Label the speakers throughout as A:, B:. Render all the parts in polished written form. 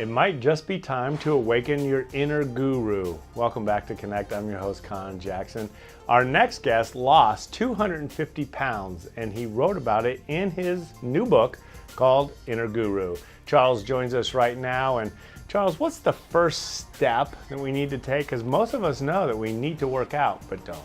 A: It might just be time to awaken your inner guru. Welcome back to Connect. I'm your host, Conn Jackson. Our next guest lost 250 pounds, and he wrote about it in his new book called Inner Guru. Charles joins us right now. And Charles, what's the first step that we need to take? Because most of us know that we need to work out, but don't.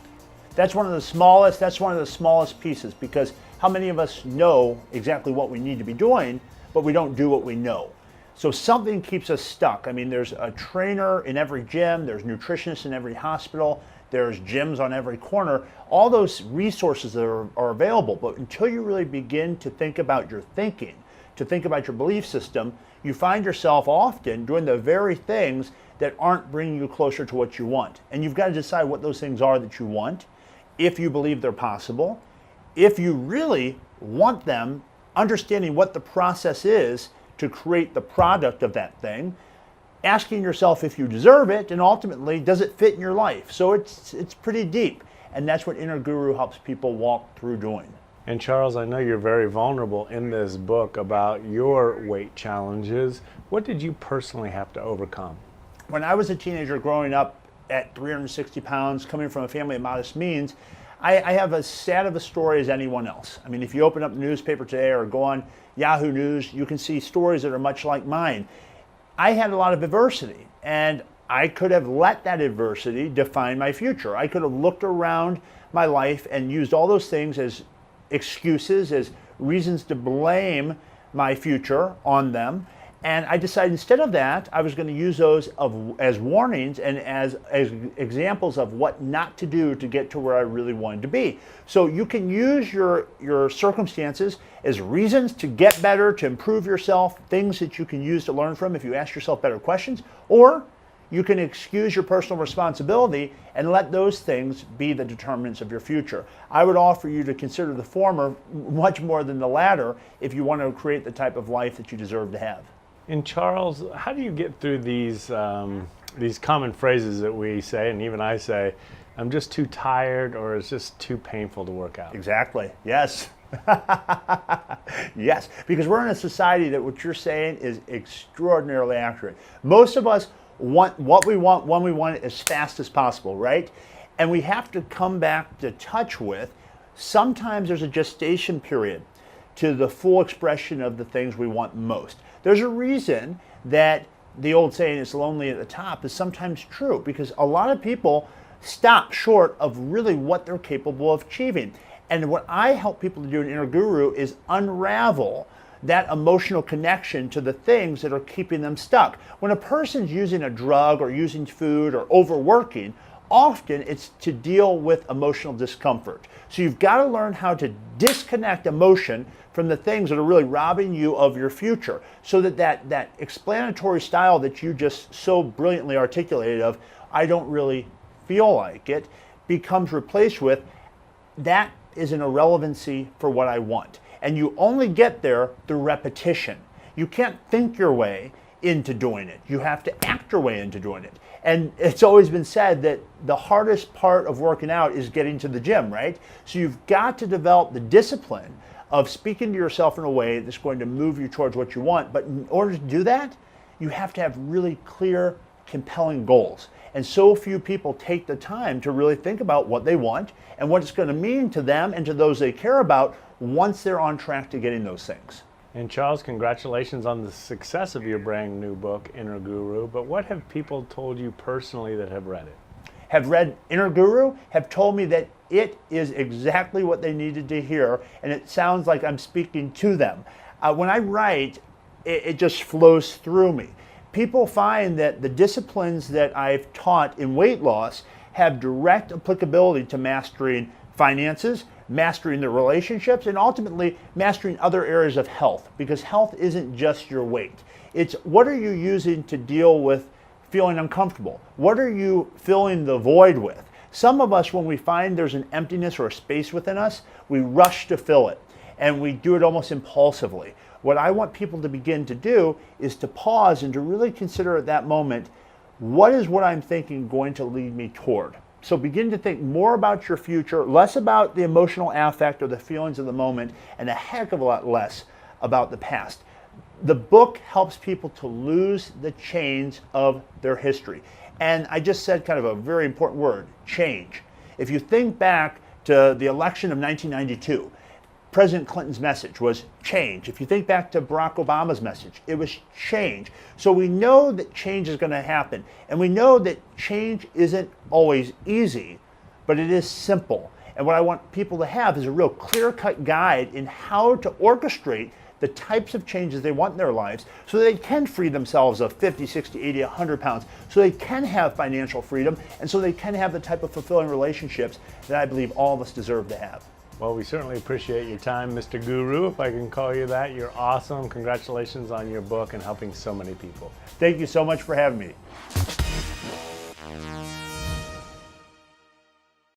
B: That's one of the smallest pieces, because how many of us know exactly what we need to be doing, but we don't do what we know? So something keeps us stuck. I mean, there's a trainer in every gym, there's nutritionists in every hospital, there's gyms on every corner. All those resources are available, but until you really begin to think about your thinking, to think about your belief system, you find yourself often doing the very things that aren't bringing you closer to what you want. And you've got to decide what those things are that you want, if you believe they're possible, if you really want them, understanding what the process is to create the product of that thing, asking yourself if you deserve it, and ultimately, does it fit in your life? So it's pretty deep, and that's what Inner Guru helps people walk through doing.
A: And Charles, I know you're very vulnerable in this book about your weight challenges. What did you personally have to overcome?
B: When I was a teenager growing up at 360 pounds, coming from a family of modest means, I have as sad of a story as anyone else. I mean, if you open up the newspaper today or go on Yahoo News, you can see stories that are much like mine. I had a lot of adversity, and I could have let that adversity define my future. I could have looked around my life and used all those things as excuses, as reasons to blame my future on them. And I decided instead of that, I was going to use those as warnings and as examples of what not to do to get to where I really wanted to be. So you can use your circumstances as reasons to get better, to improve yourself, things that you can use to learn from if you ask yourself better questions, or you can excuse your personal responsibility and let those things be the determinants of your future. I would offer you to consider the former much more than the latter if you want to create the type of life that you deserve to have.
A: And Charles, how do you get through these common phrases that we say, and even I say, I'm just too tired, or it's just too painful to work out?
B: Exactly, yes. Yes, because we're in a society that what you're saying is extraordinarily accurate. Most of us want what we want when we want it as fast as possible, right? And we have to come back to touch with, sometimes there's a gestation period to the full expression of the things we want most. There's a reason that the old saying is lonely at the top is sometimes true, because a lot of people stop short of really what they're capable of achieving. And what I help people to do in Inner Guru is unravel that emotional connection to the things that are keeping them stuck. When a person's using a drug or using food or overworking, often it's to deal with emotional discomfort. So you've got to learn how to disconnect emotion from the things that are really robbing you of your future, so that explanatory style that you just so brilliantly articulated of, I don't really feel like it, becomes replaced with, that is an irrelevancy for what I want. And you only get there through repetition. You can't think your way into doing it. You have to act your way into doing it. And it's always been said that the hardest part of working out is getting to the gym, right? So you've got to develop the discipline of speaking to yourself in a way that's going to move you towards what you want. But in order to do that, you have to have really clear, compelling goals. And so few people take the time to really think about what they want and what it's going to mean to them and to those they care about once they're on track to getting those things.
A: And Charles, congratulations on the success of your brand new book, Inner Guru. But what have people told you personally that have read it?
B: Have read Inner Guru, have told me that it is exactly what they needed to hear, and it sounds like I'm speaking to them. When I write, it just flows through me. People find that the disciplines that I've taught in weight loss have direct applicability to mastering finances, mastering their relationships, and ultimately mastering other areas of health, because health isn't just your weight. It's what are you using to deal with feeling uncomfortable? What are you filling the void with? Some of us, when we find there's an emptiness or a space within us, we rush to fill it, and we do it almost impulsively. What I want people to begin to do is to pause and to really consider at that moment, what is what I'm thinking going to lead me toward? So begin to think more about your future, less about the emotional affect or the feelings of the moment, and a heck of a lot less about the past. The book helps people to lose the chains of their history. And I just said kind of a very important word, change. If you think back to the election of 1992, President Clinton's message was change. If you think back to Barack Obama's message, it was change. So we know that change is going to happen. And we know that change isn't always easy, but it is simple. And what I want people to have is a real clear-cut guide in how to orchestrate the types of changes they want in their lives so they can free themselves of 50, 60, 80, 100 pounds, so they can have financial freedom, and so they can have the type of fulfilling relationships that I believe all of us deserve to have.
A: Well, we certainly appreciate your time, Mr. Guru, if I can call you that. You're awesome. Congratulations on your book and helping so many people.
B: Thank you so much for having me.